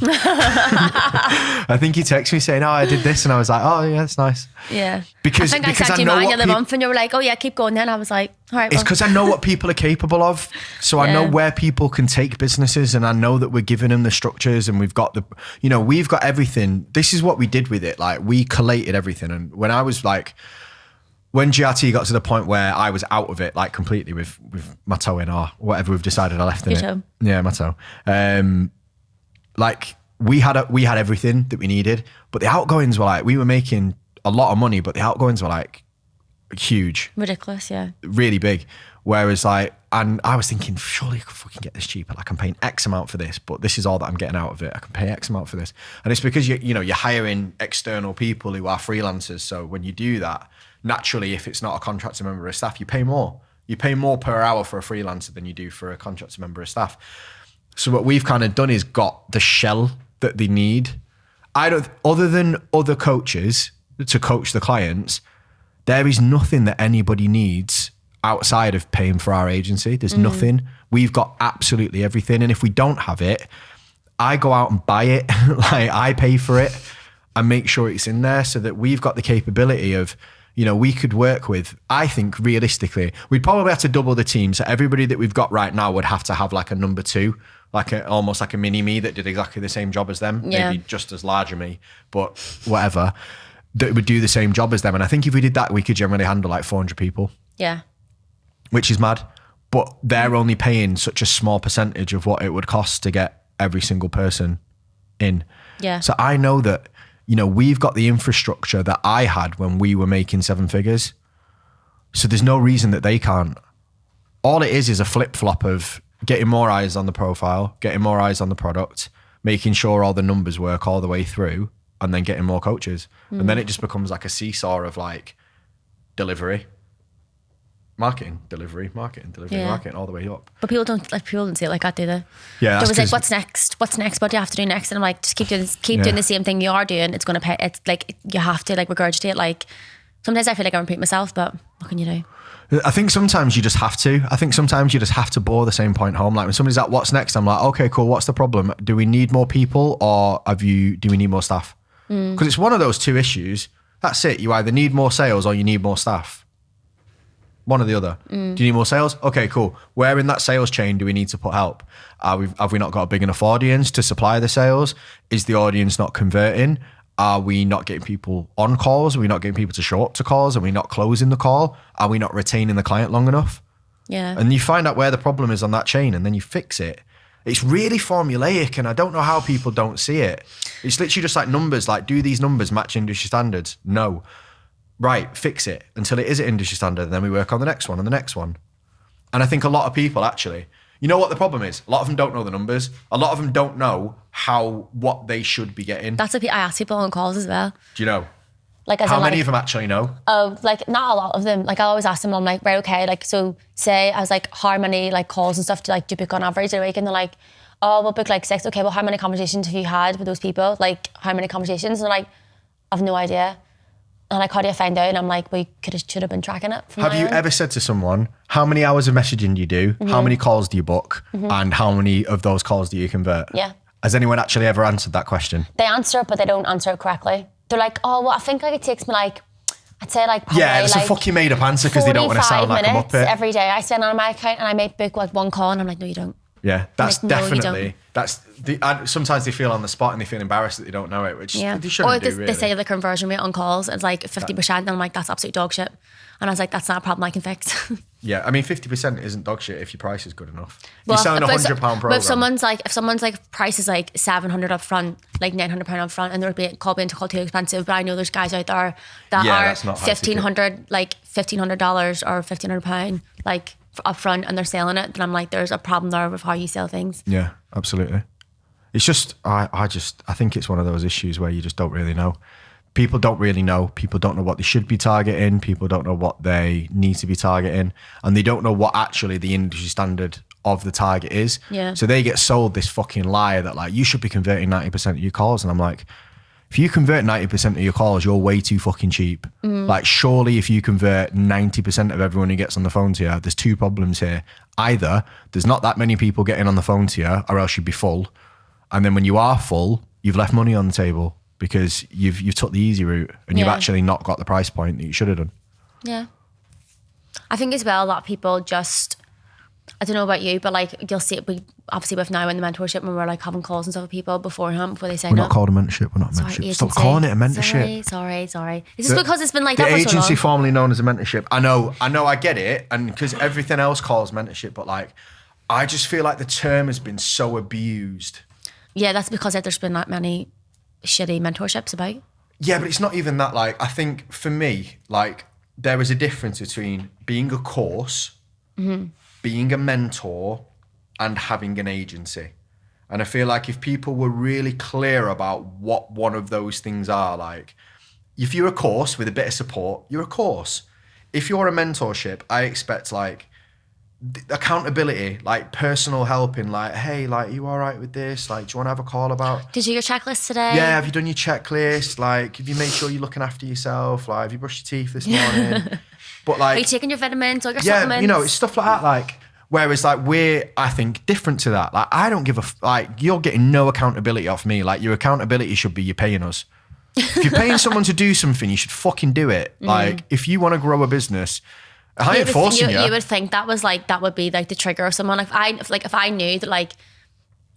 Speaker 1: I think he texted me saying, oh, I did this. And I was like, oh yeah, that's nice.
Speaker 2: Yeah.
Speaker 1: Because
Speaker 2: I sent you mine the other month and you were like, oh yeah, keep going then. I was like, all right.
Speaker 1: It's because I know what people are capable of. So I know where people can take businesses, and I know that we're giving them the structures, and we've got we've got everything. This is what we did with it. Like, we collated everything. And when I was like, when GRT got to the point where I was out of it, like completely with my toe in, or whatever we've decided I left in
Speaker 2: Your
Speaker 1: it.
Speaker 2: toe.
Speaker 1: Yeah, my toe. Like, we had everything that we needed, but the outgoings were like, we were making a lot of money, but the outgoings were like huge.
Speaker 2: Ridiculous, yeah.
Speaker 1: Really big. Whereas like, and I was thinking, surely I could fucking get this cheaper. Like, I'm paying X amount for this, but this is all that I'm getting out of it. I can pay X amount for this. And it's because you're hiring external people who are freelancers. So when you do that, naturally, if it's not a contractor member of staff, you pay more. You pay more per hour for a freelancer than you do for a contractor member of staff. So what we've kind of done is got the shell that they need. Other than other coaches to coach the clients, there is nothing that anybody needs outside of paying for our agency. There's nothing. We've got absolutely everything. And if we don't have it, I go out and buy it. Like, I pay for it and make sure it's in there, so that we've got the capability of, we could work with, I think realistically, we'd probably have to double the team. So everybody that we've got right now would have to have like a number 2, like almost like a mini me that did exactly the same job as them, maybe just as large as me, but whatever, that would do the same job as them. And I think if we did that, we could generally handle like 400 people.
Speaker 2: Yeah.
Speaker 1: Which is mad. But they're only paying such a small percentage of what it would cost to get every single person in.
Speaker 2: Yeah.
Speaker 1: So I know that, we've got the infrastructure that I had when we were making 7 figures. So there's no reason that they can't. All it is a flip-flop of getting more eyes on the profile, getting more eyes on the product, making sure all the numbers work all the way through, and then getting more coaches. And then it just becomes like a seesaw of like delivery, marketing, delivery, marketing, all the way up.
Speaker 2: But people don't see it like that, do they?
Speaker 1: Yeah.
Speaker 2: There was like, what's next? What do you have to do next? And I'm like, just keep doing the same thing you are doing. It's going to pay. It's like, you have to like regurgitate. Like, sometimes I feel like I repeat myself, but what can you do?
Speaker 1: I think sometimes you just have to. I think sometimes you just have to bore the same point home. Like, when somebody's like, what's next? I'm like, okay, cool. What's the problem? Do we need more people, or do we need more staff? Because it's one of those two issues. That's it. You either need more sales or you need more staff. One or the other. Do you need more sales? Okay, cool. Where in that sales chain do we need to put help? Have we not got a big enough audience to supply the sales? Is the audience not converting? Are we not getting people on calls? Are we not getting people to show up to calls? Are we not closing the call? Are we not retaining the client long enough?
Speaker 2: Yeah.
Speaker 1: And you find out where the problem is on that chain, and then you fix it. It's really formulaic, and I don't know how people don't see it. It's literally just like numbers, like, do these numbers match industry standards? No. right, fix it until it is at industry standard. And then we work on the next one and the next one. And I think a lot of people actually, you know what the problem is? A lot of them don't know the numbers. A lot of them don't know what they should be getting.
Speaker 2: That's what I ask people on calls as well.
Speaker 1: Do you know?
Speaker 2: Like, as
Speaker 1: how
Speaker 2: in,
Speaker 1: many
Speaker 2: like,
Speaker 1: of them actually know?
Speaker 2: Oh, like not a lot of them. Like I always ask them, I'm like, right, okay, like so say I was like, how many like calls and stuff do you book on average a week? And they're like, oh, we'll book like 6. Okay, well, how many conversations have you had with those people? Like, how many conversations? And they're like, I've no idea. And like, how do you find out? And I'm like, we should have been tracking it.
Speaker 1: Have you ever said to someone, how many hours of messaging do you do? How many calls do you book? And how many of those calls do you convert?
Speaker 2: Yeah.
Speaker 1: Has anyone actually ever answered that question?
Speaker 2: They answer it, but they don't answer it correctly. They're like, oh, well, I think like it takes me like, I'd say like probably
Speaker 1: yeah, it's
Speaker 2: like
Speaker 1: a fucking made up answer because they don't want to sound like a muppet.
Speaker 2: Every day I spend on my account and I may book like 1 call and I'm like, no, you don't.
Speaker 1: Yeah, that's
Speaker 2: like, no,
Speaker 1: definitely, that's the, sometimes they feel on the spot and they feel embarrassed that they don't know it, which they shouldn't do, really.
Speaker 2: They say the conversion rate on calls is like 50%, and I'm like, that's absolute dog shit. And I was like, that's not a problem I can fix.
Speaker 1: Yeah, I mean, 50% isn't dog shit if your price is good enough. If you're selling a £100 program.
Speaker 2: But if someone's like price is like 700 up front, like £900 up front, and they're being called too expensive, but I know there's guys out there that are $1,500, like $1,500 or £1,500, like up front, and they're selling it. Then I'm like, there's a problem there with how you sell things.
Speaker 1: Yeah, absolutely. It's just, I think it's one of those issues where you just don't really know. People don't really know. People don't know what they should be targeting. People don't know what they need to be targeting. And they don't know what actually the industry standard of the target is.
Speaker 2: Yeah.
Speaker 1: So they get sold this fucking lie that like, you should be converting 90% of your calls. And I'm like, if you convert 90% of your calls, you're way too fucking cheap. Like, surely if you convert 90% of everyone who gets on the phone to you, there's 2 problems here. Either there's not that many people getting on the phone to you, or else you'd be full. And then when you are full, you've left money on the table because you've took the easy route and you've actually not got the price point that you should have done.
Speaker 2: Yeah. I think as well, a lot of people just, I don't know about you, but like you'll see it, we obviously with now in the mentorship when we're like having calls and stuff with people beforehand before they sign up.
Speaker 1: We're not called a mentorship, we're not a mentorship. Stop calling it a mentorship.
Speaker 2: Sorry. It's just because it's been like that for so long.
Speaker 1: The agency formerly known as a mentorship. I know, I get it, and because everything else calls mentorship, but like, I just feel like the term has been so abused. Yeah,
Speaker 2: that's because there's been that many shitty mentorships about.
Speaker 1: Yeah, but it's not even that. Like, I think for me, like, there is a difference between being a course, being a mentor, and having an agency. And I feel like if people were really clear about what one of those things are, like, if you're a course with a bit of support, you're a course. If you're a mentorship, I expect like accountability, like personal helping, like, hey, like, you all right with this? Like, do you want to have a call about?
Speaker 2: Did you do your checklist today?
Speaker 1: Yeah, have you done your checklist? Like, have you made sure you're looking after yourself? Like, have you brushed your teeth this morning? But like,
Speaker 2: are you taking your vitamins or your supplements?
Speaker 1: You know, it's stuff like that. Like, whereas like we're, I think, different to that. Like, I don't give like, you're getting no accountability off me. Like, your accountability should be you're paying us. If you're paying someone to do something, you should fucking do it. Like, if you want to grow a business, I ain't forcing you.
Speaker 2: You would think that would be like the trigger of someone. If I knew that like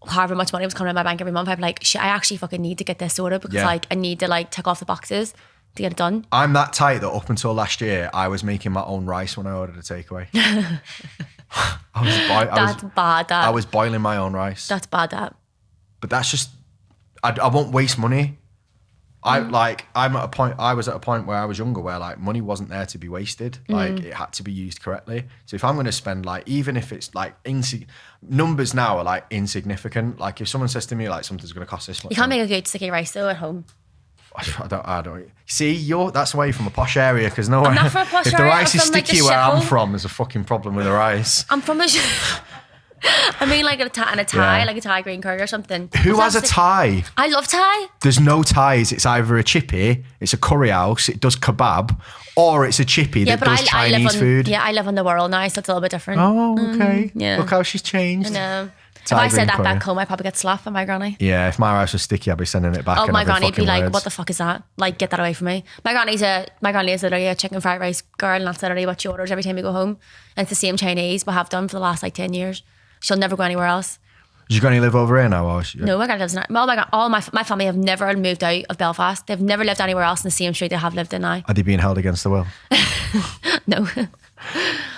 Speaker 2: however much money was coming in my bank every month, I'd be like, shit, I actually fucking need to get this sorted because like I need to like tick off the boxes to get it done.
Speaker 1: I'm that tight that up until last year, I was making my own rice when I ordered a takeaway. I was boiling my own rice.
Speaker 2: That's bad, that.
Speaker 1: But that's just, I won't waste money. I was at a point where I was younger where like money wasn't there to be wasted. Like, it had to be used correctly. So if I'm going to spend like, even if it's like numbers now are like insignificant. Like, if someone says to me like something's going to cost this much,
Speaker 2: you can't make a good sticky rice though at home.
Speaker 1: I don't. See, that's why you're from a posh area, because no one.
Speaker 2: I'm not from a posh
Speaker 1: if
Speaker 2: area.
Speaker 1: the rice is
Speaker 2: like
Speaker 1: sticky where I'm from, there's a fucking problem with the rice.
Speaker 2: I'm from a. I mean, like a Thai, like a Thai green curry or something.
Speaker 1: Who has a Thai?
Speaker 2: I love Thai.
Speaker 1: There's no Thais. It's either a chippy, it's a curry house, it does kebab, or it's a chippy that does Chinese food.
Speaker 2: Yeah, I live on the world now, so it's a little bit different.
Speaker 1: Oh, okay.
Speaker 2: Yeah.
Speaker 1: Look how she's changed.
Speaker 2: I know.
Speaker 1: Thai
Speaker 2: if I said that
Speaker 1: curry.
Speaker 2: back home, I'd probably get slapped by my granny.
Speaker 1: Yeah, if my rice was sticky, I'd be sending it back.
Speaker 2: Oh, my granny would be like,
Speaker 1: words.
Speaker 2: what the fuck is that? Like, get that away from me. My granny is literally a chicken fried rice girl, and that's literally what she orders every time we go home. And it's the same Chinese, but have done for the last like 10 years. She'll never go anywhere else.
Speaker 1: Does your granny live over here now? Or
Speaker 2: No, my granny lives in... all my family have never moved out of Belfast. They've never lived anywhere else in the same street they have lived in now.
Speaker 1: Are they being held against the will?
Speaker 2: No.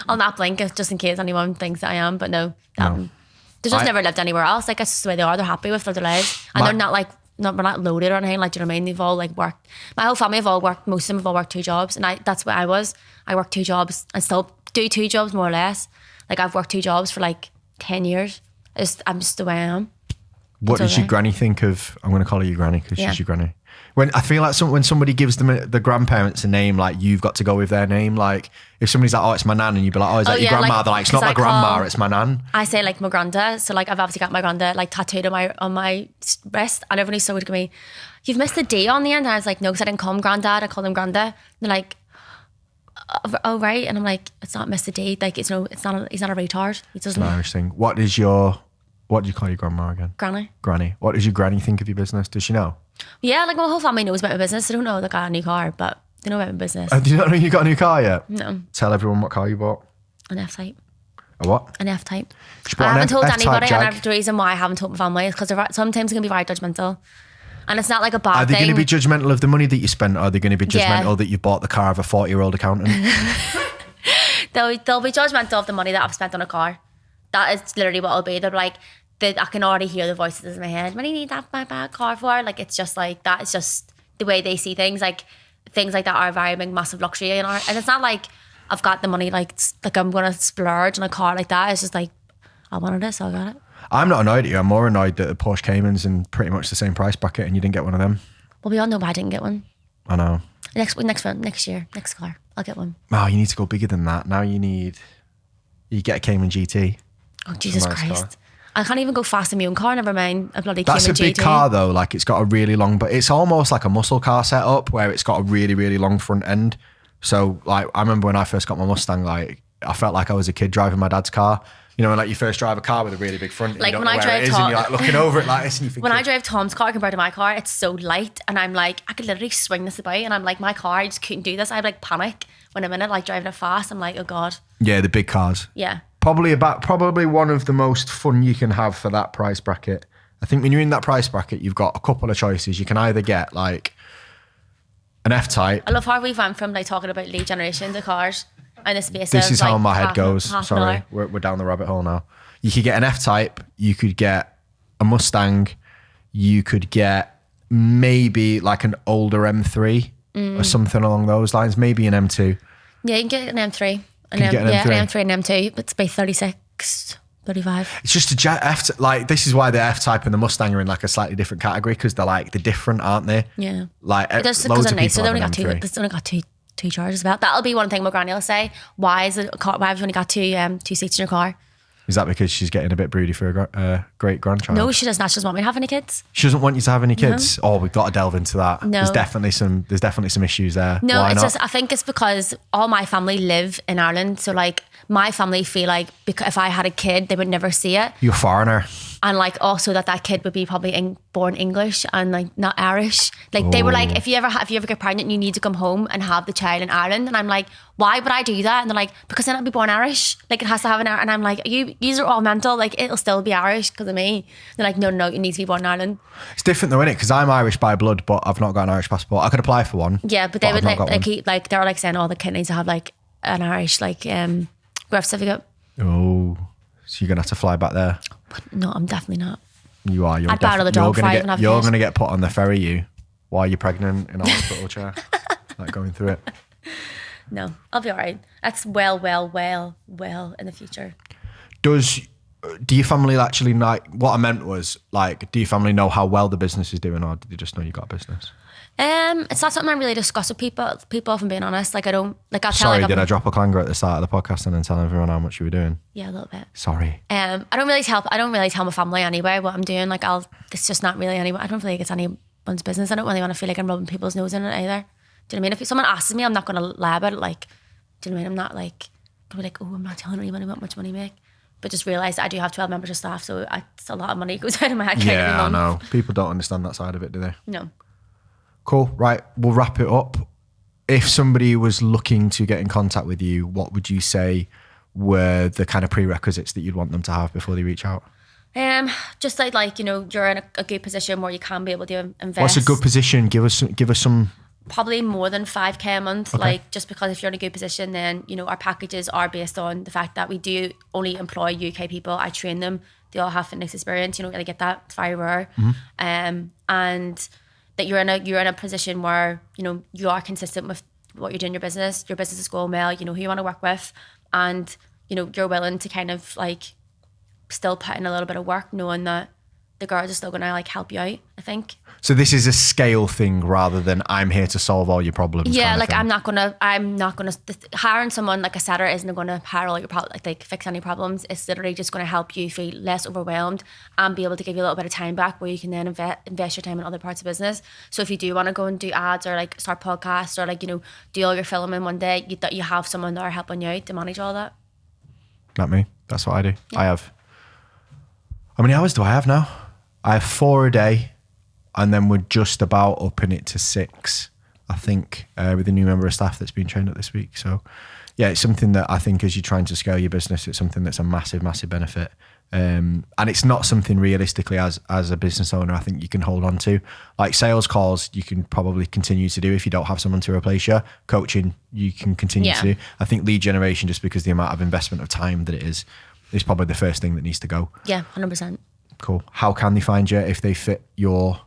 Speaker 2: I'll not blink just in case anyone thinks that I am, but no. They've just never lived anywhere else. Like, that's just the way they are. They're happy with their lives. And they're not like we're not loaded or anything. Like, do you know what I mean? They've all like worked. My whole family have all worked. Most of them have all worked 2 jobs, and that's what I was. I worked 2 jobs and still do 2 jobs more or less. Like, I've worked 2 jobs for like 10 years. I'm just the way I am.
Speaker 1: What does your granny think of? I'm going to call her your granny because she's your granny. When I feel like when somebody gives them the grandparents a name, like you've got to go with their name. Like if somebody's like, oh, it's my nan, and you'd be like, oh, is that your grandma? Like, they're like, it's not my grandma, it's my nan.
Speaker 2: I say like my granda. So like I've obviously got my granda like tattooed on my wrist, and everybody's so good to me. You've missed the D on the end, and I was like, no, because I didn't call him granddad, I called him granda. They're like, oh right, and I'm like, it's not Mr. D. Like he's not a retard. He doesn't.
Speaker 1: It's an Irish thing. What do you call your grandma again?
Speaker 2: Granny.
Speaker 1: Granny. What does your granny think of your business? Does she know?
Speaker 2: Yeah, like my whole family knows about my business. I don't know they got a new car, but they know about my business.
Speaker 1: Do you not know you got a new car yet?
Speaker 2: No.
Speaker 1: Tell everyone what car you bought.
Speaker 2: An F-Type.
Speaker 1: A what?
Speaker 2: An F-Type.
Speaker 1: I
Speaker 2: haven't told
Speaker 1: F-Type
Speaker 2: anybody, and the reason why I haven't told my family is because sometimes it can be very judgmental. And it's not like a bad thing.
Speaker 1: Are they going to be judgmental of the money that you spent, or are they going to be judgmental that you bought the car of a 40-year-old accountant?
Speaker 2: They'll be judgmental of the money that I've spent on a car. That is literally what it'll be. They'll be like, I can already hear the voices in my head. What do you need that my bad car for? Like, it's just like, that is just the way they see things. Like, things like that are a very big, massive luxury. And it's not like I've got the money, like I'm going to splurge on a car like that. It's just like, I wanted it, so I got it.
Speaker 1: I'm not annoyed at you. I'm more annoyed that the Porsche Cayman's in pretty much the same price bracket and you didn't get one of them.
Speaker 2: Well, we all know why I didn't get one.
Speaker 1: I know.
Speaker 2: Next year, next car, I'll get one.
Speaker 1: Oh, you need to go bigger than that. Now you get a Cayman GT.
Speaker 2: Oh, Jesus Christ. Car. I can't even go fast in my own car, never mind a bloody
Speaker 1: That's
Speaker 2: Cayman GT.
Speaker 1: That's a big car though. Like it's got a really long, but it's almost like a muscle car setup where it's got a really, really long front end. So like, I remember when I first got my Mustang, like I felt like I was a kid driving my dad's car. You know, when like you first drive a car with a really big front,
Speaker 2: like
Speaker 1: you don't
Speaker 2: when
Speaker 1: know
Speaker 2: I
Speaker 1: where
Speaker 2: drive
Speaker 1: it is, and you're like looking over it like this, and you think.
Speaker 2: When I drive Tom's car compared to my car, it's so light, and I'm like, I could literally swing this about, and I'm like, my car, I just couldn't do this. I like panic when I'm in it, like driving it fast. I'm like, oh god.
Speaker 1: Yeah, the big cars.
Speaker 2: Yeah.
Speaker 1: Probably one of the most fun you can have for that price bracket. I think when you're in that price bracket, you've got a couple of choices. You can either get like an F-Type.
Speaker 2: I love how we went from like talking about lead generation to cars and the space.
Speaker 1: This is
Speaker 2: like
Speaker 1: how my head goes.
Speaker 2: Sorry,
Speaker 1: Sorry, we're down the rabbit hole now. You could get an F-Type, you could get a Mustang, you could get maybe like an older M3 or something along those lines, maybe an M2.
Speaker 2: Yeah, you can get an M3.
Speaker 1: An
Speaker 2: M3 and M2, but it's by 36, 35.
Speaker 1: It's just like this is why the F-Type and the Mustang are in like a slightly different category because they're different, aren't they?
Speaker 2: Yeah.
Speaker 1: Like
Speaker 2: because they're nice. So they only got two charges about. That'll be one thing my granny will say. Why have you only got two seats in your car?
Speaker 1: Is that because she's getting a bit broody for a great grandchild?
Speaker 2: No, she doesn't. She doesn't want me to have any kids.
Speaker 1: She doesn't want you to have any kids? No. Oh, we've got to delve into that.
Speaker 2: No.
Speaker 1: There's definitely some issues there.
Speaker 2: No,
Speaker 1: Why
Speaker 2: it's
Speaker 1: not?
Speaker 2: just, I think it's because all my family live in Ireland. So like my family feel like because if I had a kid, they would never see it.
Speaker 1: You're a foreigner.
Speaker 2: And like also that kid would be probably born English and like not Irish. Like they were like, if you ever get pregnant, you need to come home and have the child in Ireland. And I'm like, why would I do that? And they're like, because then it'll be born Irish. Like it has to have an Irish. And I'm like, you are all mental. Like it'll still be Irish because of me. They're like, no, it needs to be born in Ireland.
Speaker 1: It's different though, innit? Because I'm Irish by blood, but I've not got an Irish passport. I could apply for one.
Speaker 2: Yeah, but they would keep like they're like saying, oh, the kid needs to have like an Irish like birth certificate.
Speaker 1: Oh, so you're gonna have to fly back there?
Speaker 2: No, I'm definitely not.
Speaker 1: You are. You're
Speaker 2: I'd buy another job.
Speaker 1: You're gonna get put on the ferry. While you're pregnant in a hospital chair, like going through it.
Speaker 2: No, I'll be all right. That's well in the future.
Speaker 1: Do your family actually like? What I meant was like, do your family know how well the business is doing, or do they just know you got a business?
Speaker 2: It's not something I really discuss with people. People, if I'm being honest, like I don't like. I'll tell.
Speaker 1: Sorry, did I drop a clanger at the start of the podcast and then tell everyone how much you were doing?
Speaker 2: Yeah, a little bit.
Speaker 1: Sorry.
Speaker 2: I don't really tell my family anyway what I'm doing. Like it's just not really anyone. I don't feel like it's anyone's business. I don't really want to feel like I'm rubbing people's nose in it either. Do you know what I mean? If someone asks me, I'm not going to lie about it. Like, do you know what I mean? I'm not like gonna be like, oh, I'm not telling anyone how much money I make. But just realise that I do have 12 members of staff, so it's a lot of money goes out of my account.
Speaker 1: Yeah, I know. People don't understand that side of it, do they?
Speaker 2: No.
Speaker 1: Cool. Right, we'll wrap it up. If somebody was looking to get in contact with you, what would you say were the kind of prerequisites that you'd want them to have before they reach out?
Speaker 2: Just like you're in a good position where you can be able to invest.
Speaker 1: What's a good position? Give us some
Speaker 2: Probably more than 5K a month.
Speaker 1: Okay.
Speaker 2: Like, just because if you're in a good position, then, you know, our packages are based on the fact that we do only employ UK people. I train them. They all have fitness experience. You don't really get that. It's very rare. And that you're in a position where, you know, you are consistent with what you're doing in your business is going well, you know who you want to work with, and, you know, you're willing to kind of like still put in a little bit of work, knowing that the girls are still going to like help you out, I think.
Speaker 1: So this is a scale thing rather than I'm here to solve all your problems.
Speaker 2: Yeah,
Speaker 1: kind of
Speaker 2: like
Speaker 1: thing.
Speaker 2: I'm not gonna hiring someone like a setter isn't going to hire all your problems, like fix any problems. It's literally just going to help you feel less overwhelmed and be able to give you a little bit of time back where you can then invest your time in other parts of business. So if you do want to go and do ads or like start podcasts or like, you know, do all your filming one day, that you have someone there helping you out to manage all that.
Speaker 1: Not me. That's what I do. Yeah. I have. How many hours do I have now? I have 4 a day, and then we're just about upping it to 6, I think, with a new member of staff that's been trained up this week. So yeah, it's something that I think as you're trying to scale your business, it's something that's a massive, massive benefit. And it's not something realistically as a business owner, I think you can hold on to. Like sales calls, you can probably continue to do if you don't have someone to replace you. Coaching, you can continue to do. I think lead generation, just because the amount of investment of time that it is probably the first thing that needs to go.
Speaker 2: Yeah, 100%.
Speaker 1: Cool. How can they find you if they fit your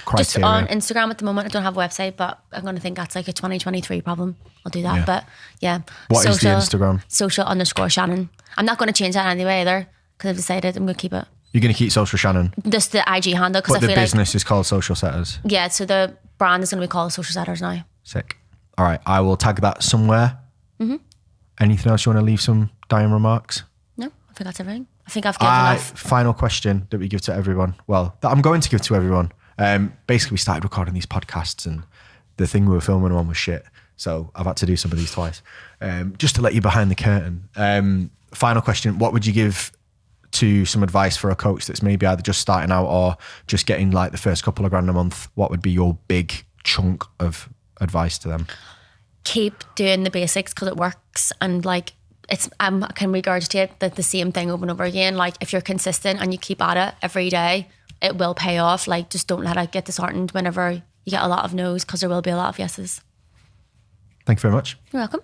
Speaker 1: criteria?
Speaker 2: Just on Instagram at the moment. I don't have a website, but I'm going to think that's like a 2023 problem. I'll do that. Yeah. But yeah.
Speaker 1: What is the Instagram?
Speaker 2: Social_Shannon. I'm not going to change that anyway either, because I've decided I'm going to keep it.
Speaker 1: You're going to keep Social Shannon? Just
Speaker 2: the IG handle.
Speaker 1: But the business is called Social Setters?
Speaker 2: Yeah, so the brand is going to be called Social Setters now.
Speaker 1: Sick. All right, I will tag that somewhere. Anything else you want to leave some dying remarks?
Speaker 2: No, I think that's everything. I think I've given enough.
Speaker 1: Final question that we give to everyone. Well, that I'm going to give to everyone. Basically, we started recording these podcasts and the thing we were filming on was shit. So I've had to do some of these twice. Just to let you behind the curtain. Final question. What would you give to some advice for a coach that's maybe either just starting out or just getting like the first couple of grand a month? What would be your big chunk of advice to them?
Speaker 2: Keep doing the basics because it works, and like I can regurgitate the same thing over and over again. Like if you're consistent and you keep at it every day, it will pay off. Like just don't let it get disheartened whenever you get a lot of no's, because there will be a lot of yeses.
Speaker 1: Thank you very much.
Speaker 2: You're welcome.